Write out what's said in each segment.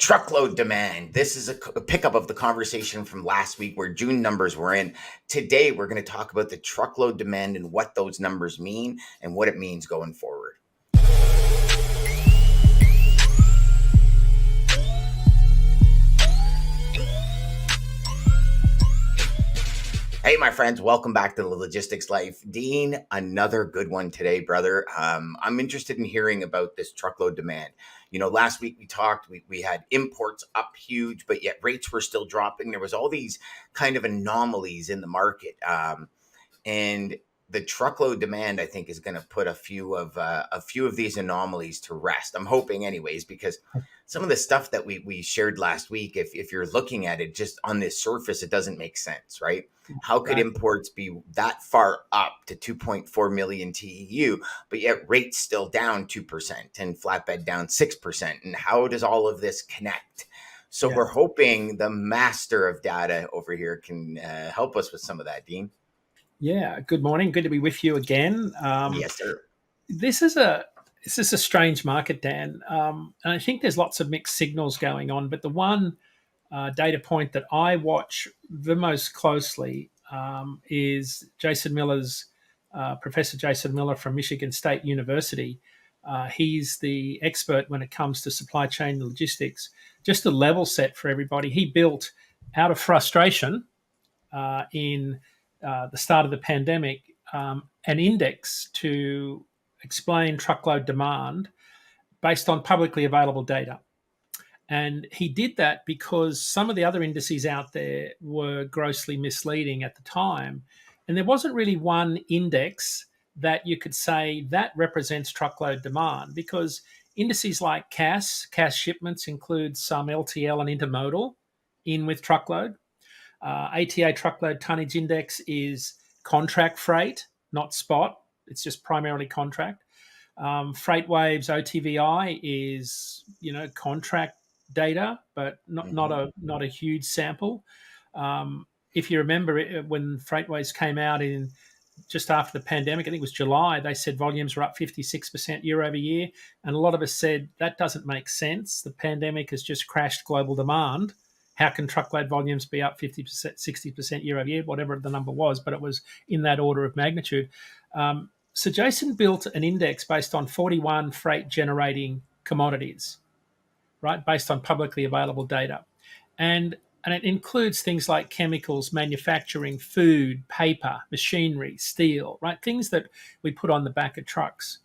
Truckload demand. This is a pickup of the conversation from last week where June numbers were in. Today, we're going to talk about the truckload demand and what those numbers mean and what it means going forward. Hey, my friends, welcome back to the Logistics Life. Dean, another good one today, brother. I'm interested in hearing about this truckload demand. You know, last week we talked, we had imports up huge, but yet rates were still dropping. There was all these kind of anomalies in the market. And the truckload demand, I think, is going to put a few of these anomalies to rest. I'm hoping anyways, because some of the stuff that we shared last week, if you're looking at it just on this surface, it doesn't make sense, right? How could imports be that far up to 2.4 million TEU, but yet rates still down 2% and flatbed down 6%? And how does all of this connect? So we're hoping the master of data over here can help us with some of that, Dean. Yeah, good morning. Good to be with you again. Yes, sir. This is a strange market, Dan, and I think there's lots of mixed signals going on. But the one data point that I watch the most closely is Professor Jason Miller from Michigan State University. He's the expert when it comes to supply chain logistics. Just a level set for everybody. He built, out of frustration, in the start of the pandemic, an index to explain truckload demand based on publicly available data. And he did that because some of the other indices out there were grossly misleading at the time. And there wasn't really one index that you could say that represents truckload demand, because indices like CAS shipments include some LTL and intermodal in with truckload. ATA truckload tonnage index is contract freight, not spot. It's just primarily contract. Freight Waves OTVI is, contract data, but not a huge sample. If you remember, when Freight Waves came out in just after the pandemic, I think it was July, they said volumes were up 56% year over year. And a lot of us said that doesn't make sense. The pandemic has just crashed global demand. How can truckload volumes be up 50%, 60% year over year, whatever the number was, but it was in that order of magnitude. So Jason built an index based on 41 freight generating commodities, right, based on publicly available data. And it includes things like chemicals, manufacturing, food, paper, machinery, steel, right, things that we put on the back of trucks.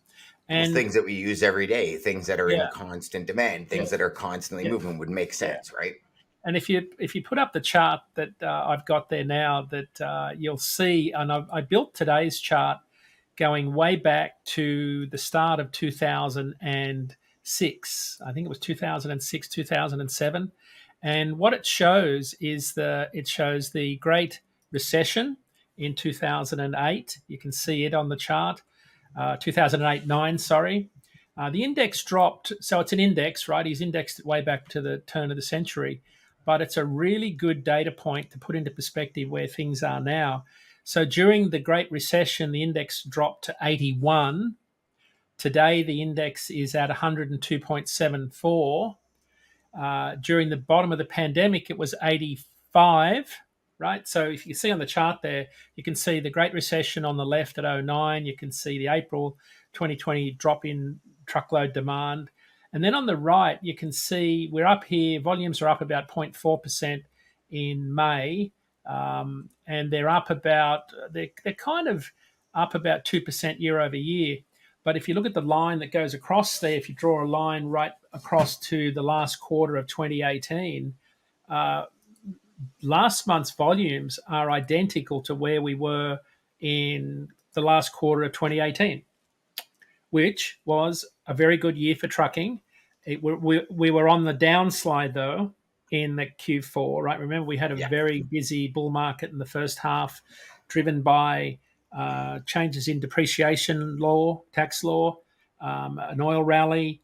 And things that we use every day, things that are in constant demand, things that are constantly moving would make sense, right? And if you put up the chart that I've got there now, that you'll see, and I built today's chart going way back to the start of 2006. I think it was 2006, 2007. And what it shows is the Great Recession in 2008. You can see it on the chart. 2008-9, sorry. The index dropped, so it's an index, right? He's indexed it way back to the turn of the century. But it's a really good data point to put into perspective where things are now. So during the Great Recession, the index dropped to 81. Today, the index is at 102.74. During the bottom of the pandemic, it was 85, right? So if you see on the chart there, you can see the Great Recession on the left at 09. You can see the April 2020 drop in truckload demand. And then on the right, you can see we're up here. Volumes are up about 0.4% in May, and they're kind of up about 2% year over year. But if you look at the line that goes across there, if you draw a line right across to the last quarter of 2018, last month's volumes are identical to where we were in the last quarter of 2018. Which was a very good year for trucking. We were on the downslide, though, in the Q4, right? Remember, we had a very busy bull market in the first half, driven by changes in depreciation law, tax law, an oil rally.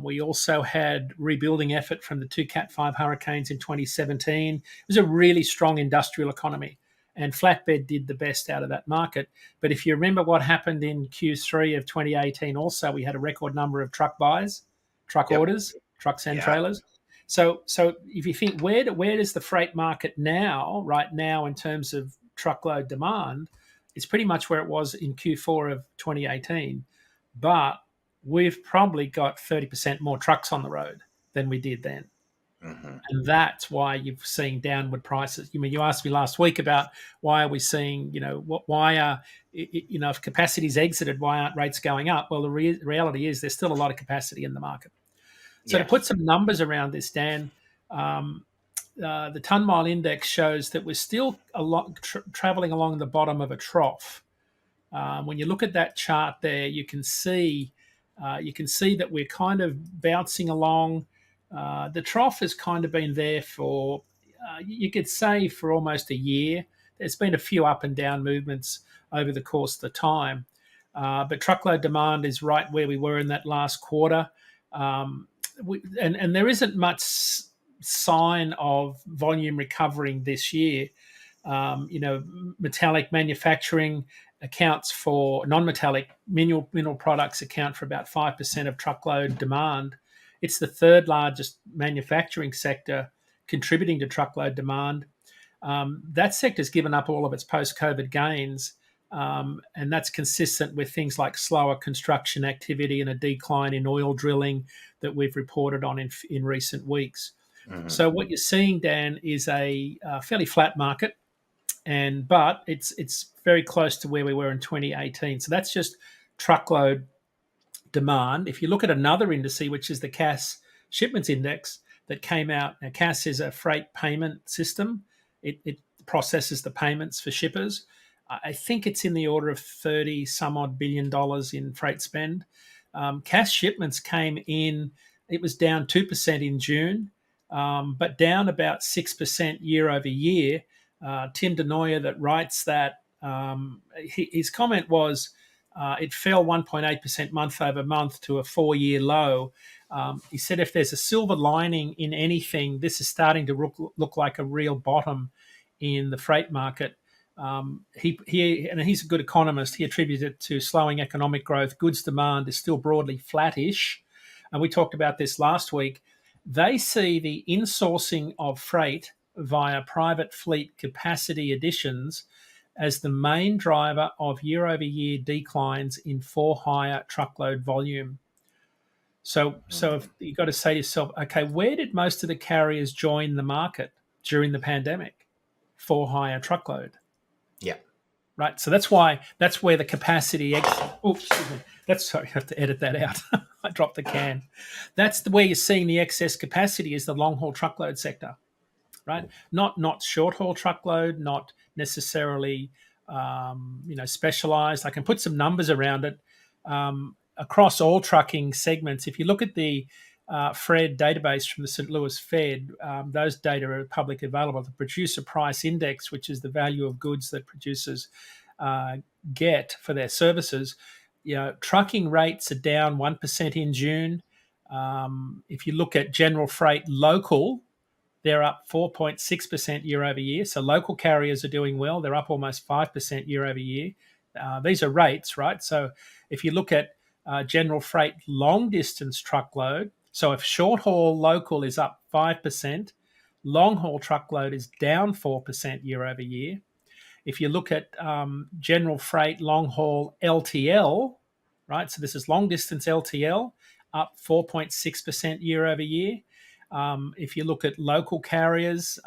We also had rebuilding effort from the two Cat 5 hurricanes in 2017. It was a really strong industrial economy. And flatbed did the best out of that market. But if you remember what happened in Q3 of 2018, also, we had a record number of truck buys, truck orders, trucks and trailers. So if you think where does the freight market right now in terms of truckload demand, it's pretty much where it was in Q4 of 2018, but we've probably got 30% more trucks on the road than we did then. Mm-hmm. And that's why you've seen downward prices. You asked me last week about why are we seeing, why are, if capacity's exited, why aren't rates going up? Well, the reality is there's still a lot of capacity in the market. So to put Yes. some numbers around this, Dan, the ton mile index shows that we're still traveling along the bottom of a trough. When you look at that chart there, you can see that we're kind of bouncing along. The trough has kind of been there for, you could say, for almost a year. There's been a few up and down movements over the course of the time, but truckload demand is right where we were in that last quarter. And there isn't much sign of volume recovering this year. Metallic manufacturing accounts for non-metallic mineral products account for about 5% of truckload demand. It's the third largest manufacturing sector contributing to truckload demand. That sector's given up all of its post-COVID gains, and that's consistent with things like slower construction activity and a decline in oil drilling that we've reported on in recent weeks. Mm-hmm. So what you're seeing, Dan, is a fairly flat market, but it's very close to where we were in 2018. So that's just truckload demand. If you look at another indice, which is the Cass Shipments Index that came out, now Cass is a freight payment system. It processes the payments for shippers. I think it's in the order of 30 some odd $billion in freight spend. Cass shipments came in, it was down 2% in June, but down about 6% year over year. Tim DeNoyer that writes that, his comment was it fell 1.8% month over month to a 4-year low. He said if there's a silver lining in anything, this is starting to look like a real bottom in the freight market. And he's a good economist. He attributed it to slowing economic growth. Goods demand is still broadly flattish. And we talked about this last week. They see the insourcing of freight via private fleet capacity additions as the main driver of year-over-year declines in for-hire truckload volume. So if you've got to say to yourself, okay, where did most of the carriers join the market during the pandemic? For-hire truckload. Yeah. Right. So that's where the capacity. Sorry, I have to edit that out. I dropped the can. That's where you're seeing the excess capacity is the long haul truckload sector, right? Not short haul truckload, not necessarily specialized. I can put some numbers around it across all trucking segments. If you look at the Fred database from the St. Louis Fed, those data are publicly available. The Producer Price Index, which is the value of goods that producers get for their services, trucking rates are down 1% in June. If you look at general freight local, they're up 4.6% year over year. So local carriers are doing well. They're up almost 5% year over year. These are rates, right? So if you look at general freight long distance truckload, so if short haul local is up 5%, long haul truckload is down 4% year over year. If you look at general freight long haul LTL, right? So this is long distance LTL, up 4.6% year over year. If you look at local carriers,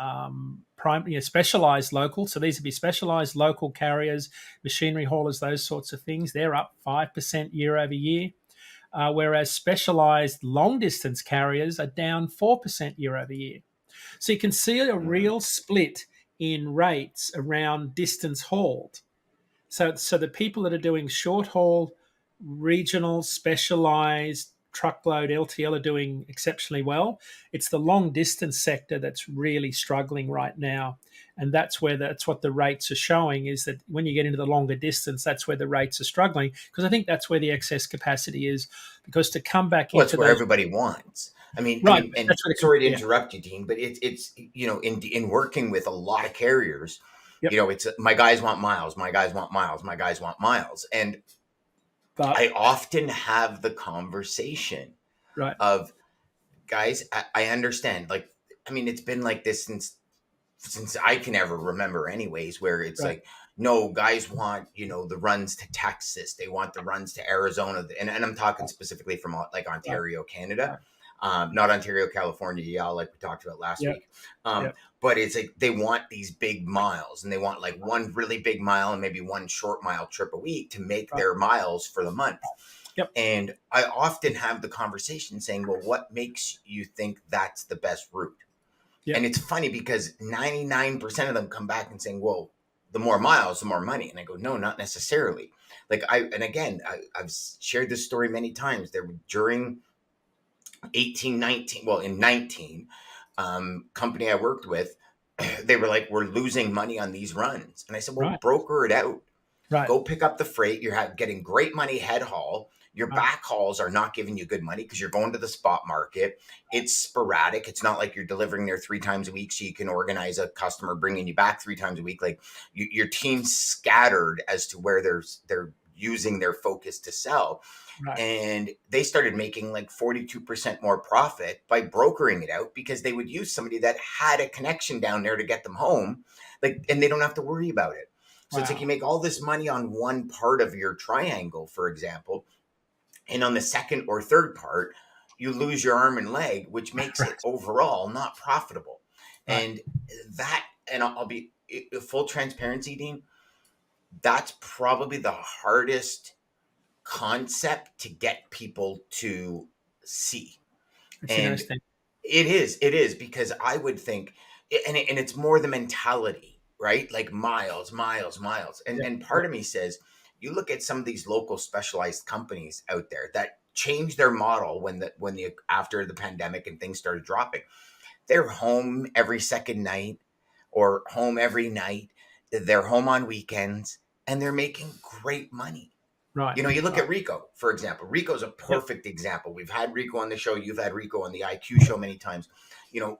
specialized local, so these would be specialized local carriers, machinery haulers, those sorts of things, they're up 5% year over year. Whereas specialized long distance carriers are down 4% year over year. So you can see a real split in rates around distance hauled. So the people that are doing short haul, regional, specialized, truckload, LTL are doing exceptionally well. It's the long distance sector that's really struggling right now. And that's what the rates are showing, is that when you get into the longer distance, that's where the rates are struggling, because I think that's where the excess capacity is. Because to come back into It's where everybody wants. Right, And that's where sorry to interrupt you, Dean, but it's in working with a lot of carriers, Yep. it's my guys want miles, my guys want miles, my guys want miles, and But I often have the conversation right. of, guys, I understand. Like, I mean, it's been like this since I can ever remember, anyways, where it's Right. like, no, guys want, the runs to Texas, they want the runs to Arizona, and I'm talking specifically from like Right. Ontario, Canada, Right. not Ontario, California, yeah, like we talked about last Yeah. week. Yeah. But it's like they want these big miles, and they want like one really big mile and maybe one short mile trip a week to make Right. their miles for the month. Yep. And I often have the conversation saying, well, what makes you think that's the best route? Yep. And it's funny because 99% of them come back and saying, well, the more miles, the more money. And I go, no, not necessarily. Like I've shared this story many times. There during 18, 19, well, in 19, company I worked with, they were like, we're losing money on these runs. And I said, well, Right. broker it out. Right. Go pick up the freight. You're getting great money head haul. Your Right. back hauls are not giving you good money because you're going to the spot market. It's sporadic. It's not like you're delivering there 3 times a week so you can organize a customer bringing you back 3 times a week. Like your team's scattered as to where they're using their focus to sell. Right. And they started making like 42% more profit by brokering it out because they would use somebody that had a connection down there to get them home. Like, and they don't have to worry about it. So it's like you Wow. make all this money on one part of your triangle, for example, and on the second or third part, you lose your arm and leg, which makes it Right. overall not profitable. Right. And and I'll be full transparency, Dean, that's probably the hardest concept to get people to see. It's And interesting. it is because I would think, and it's more the mentality, right? Like miles, miles, miles. And Yeah. and Yeah. part of me says, you look at some of these local specialized companies out there that changed their model when the after the pandemic and things started dropping. They're home every second night or home every night. They're home on weekends and they're making great money. Right. You look Right. at Rico, for example. Rico's a Yep. perfect example. We've had Rico on the show. You've had Rico on the IQ show many times.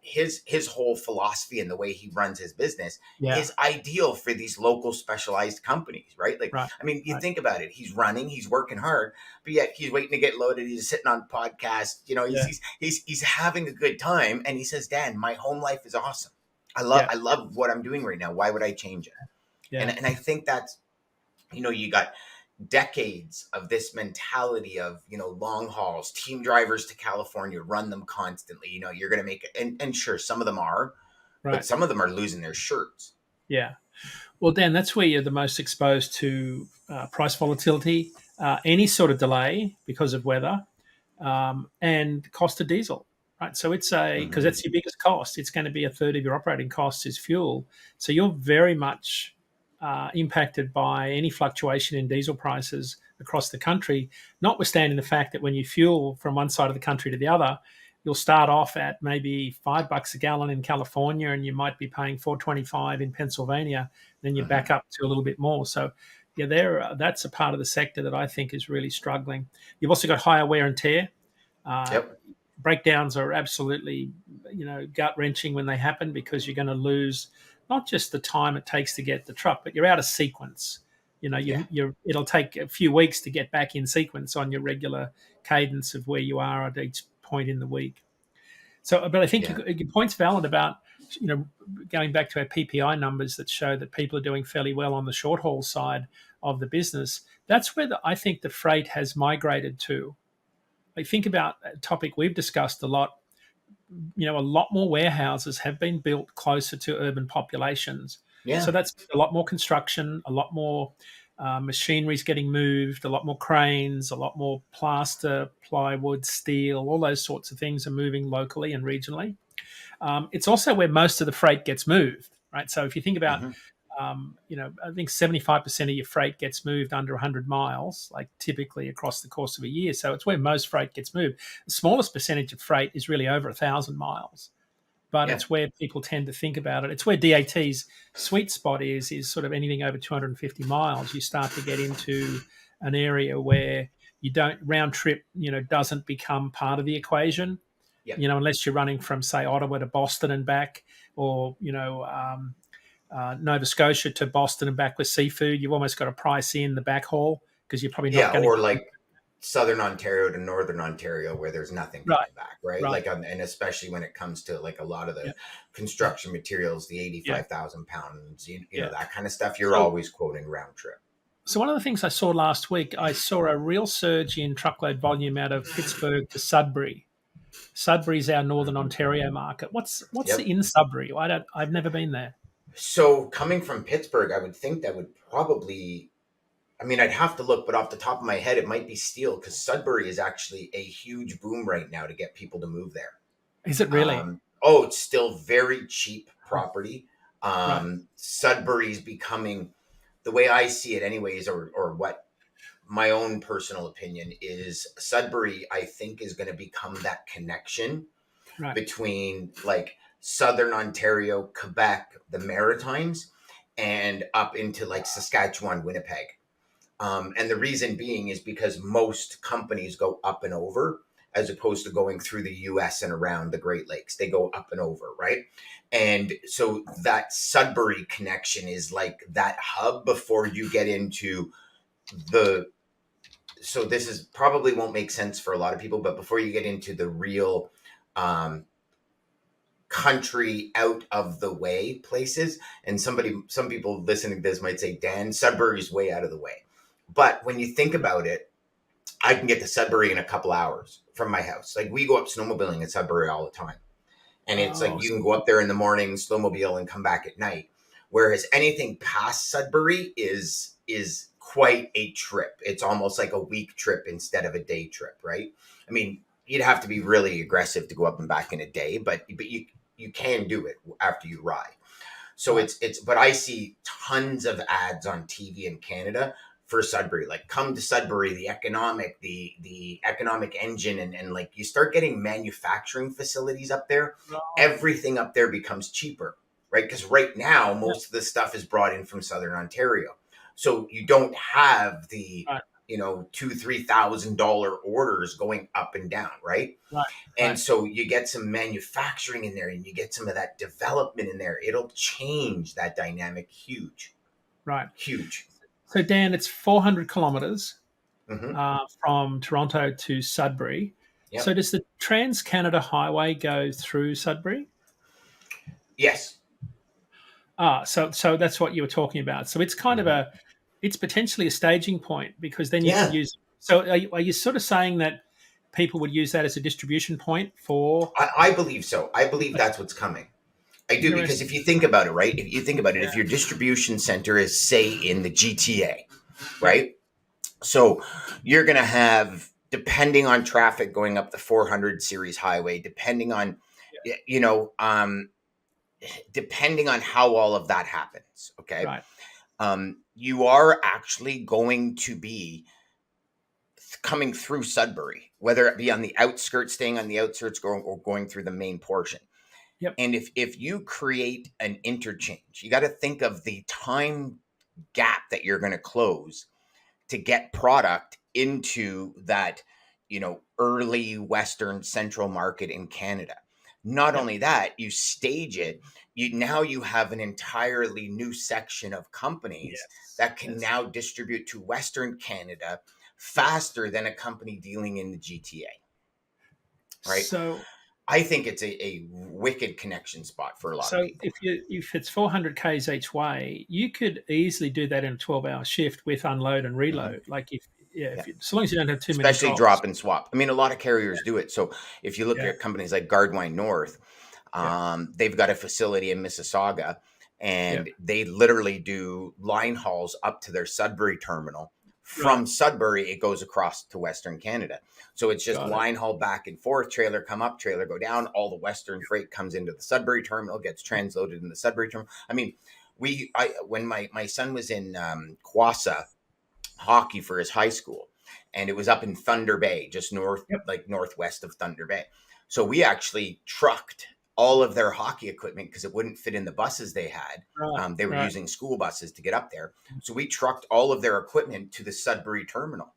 His whole philosophy and the way he runs his business Yeah. is ideal for these local specialized companies, right? Like, Right. I mean, you Right. think about it. He's running, he's working hard, but yet he's waiting to get loaded. He's sitting on podcasts. He's Yeah. he's having a good time, and he says, "Dan, my home life is awesome. I love Yeah. I love what I'm doing right now. Why would I change it?" And Yeah. and I think that's you got decades of this mentality of long hauls, team drivers to California, run them constantly. You're going to make it, and sure, some of them are, but Right. some of them are losing their shirts. Yeah. Well, Dan, that's where you're the most exposed to price volatility, any sort of delay because of weather, and cost of diesel. Right. So it's because Hmm. that's your biggest cost. It's going to be a third of your operating costs is fuel. So you're very much impacted by any fluctuation in diesel prices across the country, notwithstanding the fact that when you fuel from one side of the country to the other, you'll start off at maybe $5 a gallon in California, and you might be paying $4.25 in Pennsylvania. Then you back Hmm. up to a little bit more. So, yeah, that's a part of the sector that I think is really struggling. You've also got higher wear and tear. Uh, Yep. Breakdowns are absolutely, gut wrenching when they happen because you're going to lose not just the time it takes to get the truck, but you're out of sequence. Yeah. It'll take a few weeks to get back in sequence on your regular cadence of where you are at each point in the week. So, but I think Yeah. your point's valid about you know going back to our PPI numbers that show that people are doing fairly well on the short haul side of the business. That's where I think the freight has migrated to. I think about a topic we've discussed a lot. A lot more warehouses have been built closer to urban populations. So Yeah. that's a lot more construction, a lot more machinery is getting moved, a lot more cranes, a lot more plaster, plywood, steel, all those sorts of things are moving locally and regionally. It's also where most of the freight gets moved, right? So if you think about Hmm. I think 75% of your freight gets moved under 100 miles, like typically across the course of a year. So it's where most freight gets moved. The smallest percentage of freight is really over 1,000 miles, but Yeah. it's where people tend to think about it. It's where DAT's sweet spot is sort of anything over 250 miles. You start to get into an area where you don't round trip, doesn't become part of the equation. Yeah. Unless you're running from say Ottawa to Boston and back, or Nova Scotia to Boston and back with seafood, you've almost got to price in the backhaul because you're probably not Yeah. going to Or get. like Southern Ontario to Northern Ontario where there's nothing Right. coming back, right? Right. Like, and especially when it comes to like a lot of Yeah. the Yeah. construction materials, the Yeah. 85,000 pounds, you know, Yeah. that kind of stuff, you're So, always quoting round trip. so one of the things I saw last week, I saw a real surge in truckload volume out of Pittsburgh to Sudbury. Sudbury's our Northern Mhm. Ontario market. What's Yep. in Sudbury? I've never been there. So coming from Pittsburgh, I would think that would probably, I mean, I'd have to look, but off the top of my head, it might be steel because Sudbury is actually a huge boom right now to get people to move there. Is it really? Oh, it's still very cheap property. Right. Sudbury's becoming, the way I see it, anyways, or what my own personal opinion is, Sudbury, I think, is going to become that connection Right. between like Southern Ontario, Quebec, the Maritimes, and up into like Saskatchewan, Winnipeg. And the reason being is because most companies go up and over as opposed to going through the US and around the Great Lakes. They go up and over, right? And so that Sudbury connection is like that hub before you get into the, so this is probably won't make sense for a lot of people, but before you get into the real um, country out of the way places, and some people listening to this might say, Dan, Sudbury's way out of the way. But when you think about it, I can get to Sudbury in a couple hours from my house. Like, we go up snowmobiling at Sudbury all the time. And it's like Oh, you can go up there in the morning, snowmobile, and come back at night. Whereas anything past Sudbury is quite a trip. It's almost like a week trip instead of a day trip, right? I mean, you'd have to be really aggressive to go up and back in a day, but you can do it after you ride. So right. it's but I see tons of ads on TV in Canada for Sudbury. Like, come to Sudbury, the economic engine, and like you start getting manufacturing facilities up there, Right. everything up there becomes cheaper, right? Because right now Yeah. most of the stuff is brought in from Southern Ontario. So you don't have the, Right. $2,000-3,000 orders going up and down, right? Right. And Right. so you get some manufacturing in there and you get some of that development in there. It'll change that dynamic huge, Right. huge. So Dan, it's 400 kilometers Hmm. from Toronto to Sudbury. So Yep. does the Trans Canada Highway go through Sudbury? Yes. So that's what you were talking about. So it's kind of Hmm. it's potentially a staging point because then you could Yeah, use. So are you sort of saying that people would use that as a distribution point for? I believe so. I believe that's what's coming. I do, because if Interesting. you think about it, right? If you think about it, if Yeah. your distribution center is, say, in the GTA, Yep. right? So you're going to have, depending on traffic going up the 400 series highway, depending on, Yeah. you know, depending on how all of that happens, okay? Right. You are actually going to be coming through Sudbury, whether it be on the outskirts, staying on the outskirts, going through the main portion. Yep. And if you create an interchange, you got to think of the time gap that you're going to close to get product into that, early Western central market in Canada. Not Yep. only that, you stage it, you have an entirely new section of companies Yes. that can Yes. now distribute to Western Canada faster than a company dealing in the GTA, right? So I think it's a wicked connection spot for a lot of so people. if it's 400 k's each way, you could easily do that in a 12-hour shift with unload and Mhm. reload. Like if yeah, Yeah. as long as you don't have too many Especially drops. drop and swap. I mean, a lot of carriers do it. So if you look Yeah. at companies like Gardewine North, Yeah. they've got a facility in Mississauga, Yeah. and they literally do line hauls up to their Sudbury terminal. Right. From Sudbury, it goes across to Western Canada. So it's just Got it. line haul back and forth, trailer come up, trailer go down. All the Western freight comes into the Sudbury terminal, gets transloaded in the Sudbury terminal. I mean, when my son was in Kwasa hockey for his high school, and it was up in Thunder Bay, just Yep. northwest of Thunder Bay. So we actually trucked all of their hockey equipment because it wouldn't fit in the buses they had. Right. They were Right. using school buses to get up there. So we trucked all of their equipment to the Sudbury terminal.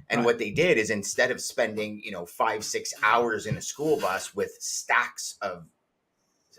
And Right. what they did is, instead of spending, 5-6 hours in a school bus with stacks of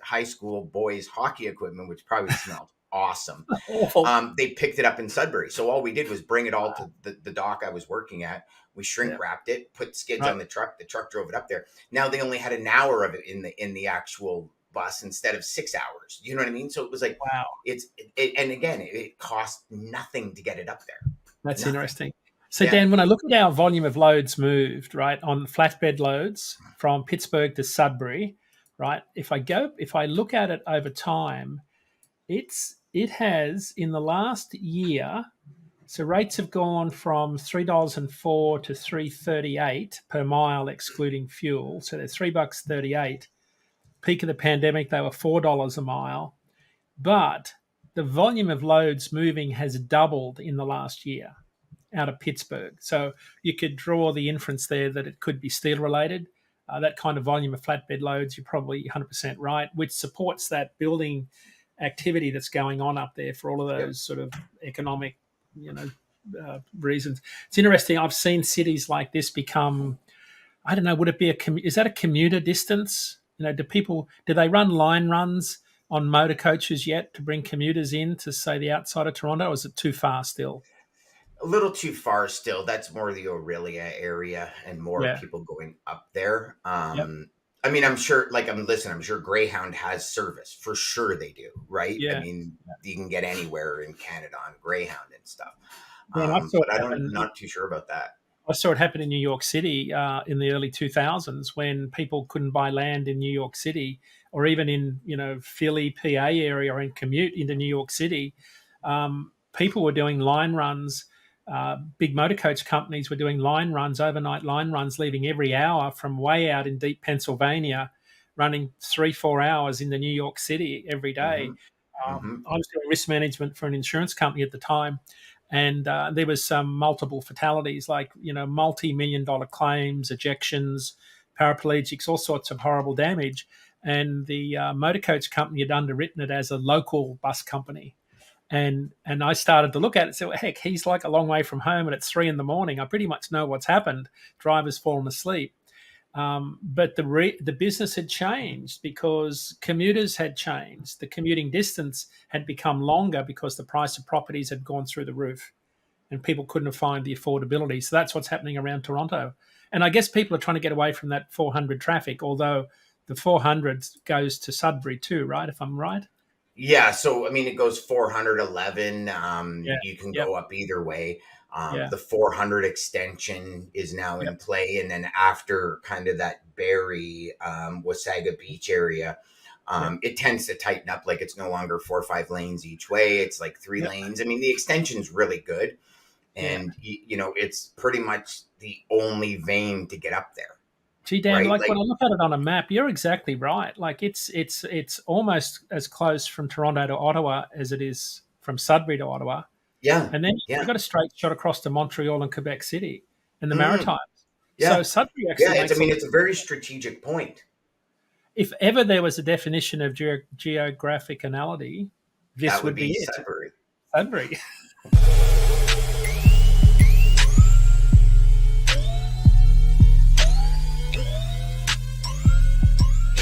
high school boys hockey equipment, which probably smelled awesome. Awful. They picked it up in Sudbury. So all we did was bring it all to the dock I was working at. We shrink Yeah. wrapped it, put skids Right. on the truck. The truck drove it up there. Now they only had an hour of it in the actual bus instead of 6 hours. You know what I mean? So it was like Wow. and again, it cost nothing to get it up there. That's Nothing. interesting. So, Yeah. Dan, when I look at our volume of loads moved, right, on flatbed loads from Pittsburgh to Sudbury, right, if I look at it over time, it has in the last year, so rates have gone from $3.04 to $3.38 per mile, excluding fuel. So they're $3.38. Peak of the pandemic, they were $4 a mile. But the volume of loads moving has doubled in the last year out of Pittsburgh. So you could draw the inference there that it could be steel related. That kind of volume of flatbed loads, you're probably 100% right, which supports that building activity that's going on up there for all of Yep. those sort of economic, reasons. It's interesting. I've seen cities like this become, I don't know, would it be is that a commuter distance? Do they run line runs on motor coaches yet to bring commuters in to say the outside of Toronto, or is it too far still? A little too far still. That's more the Aurelia area and more Yeah. people going up there. Yep. I mean, I'm sure, like, I'm sure Greyhound has service. For sure they do, right? I Yeah. mean, you can get anywhere in Canada on Greyhound and stuff. Man, I saw But it happen. not too sure about that. I saw it happen in New York City in the early 2000s when people couldn't buy land in New York City, or even in Philly, PA area, and commute into New York City. People were doing line runs. Big motor coach companies were doing line runs, overnight line runs, leaving every hour from way out in deep Pennsylvania, running 3-4 hours into New York City every day. Hmm. Hmm. I was doing risk management for an insurance company at the time, and there was some multiple fatalities, like multi-million-dollar claims, ejections, paraplegics, all sorts of horrible damage. And the motor coach company had underwritten it as a local bus company. And I started to look at it and say, well, heck, he's like a long way from home, and it's 3 a.m. I pretty much know what's happened. Driver's fallen asleep. But the business had changed because commuters had changed. The commuting distance had become longer because the price of properties had gone through the roof, and people couldn't find the affordability. So that's what's happening around Toronto. And I guess people are trying to get away from that 400 traffic, although the 400 goes to Sudbury too, right? If I'm right. Yeah, so I mean, it goes 411. Yeah. You can Yep. go up either way. Yeah. The 400 extension is now Yep. in play, and then after kind of that Barrie, Wasaga Beach area, Yep. it tends to tighten up. Like, it's no longer 4 or 5 lanes each way; it's like three Yep. lanes. I mean, the extension's really good, Yeah. and it's pretty much the only vein to get up there, Gee, Dan, right? like when Like, I look at it on a map, you're exactly right. Like it's almost as close from Toronto to Ottawa as it is from Sudbury to Ottawa. yeah, And then you've yeah, got a straight shot across to Montreal and Quebec City and the mhm, Maritimes. So yeah, Sudbury yeah. actually I makes a mean, lot. it's a very strategic point. If ever there was a definition of geographic anality, this That would would be be it. Sudbury. Sudbury.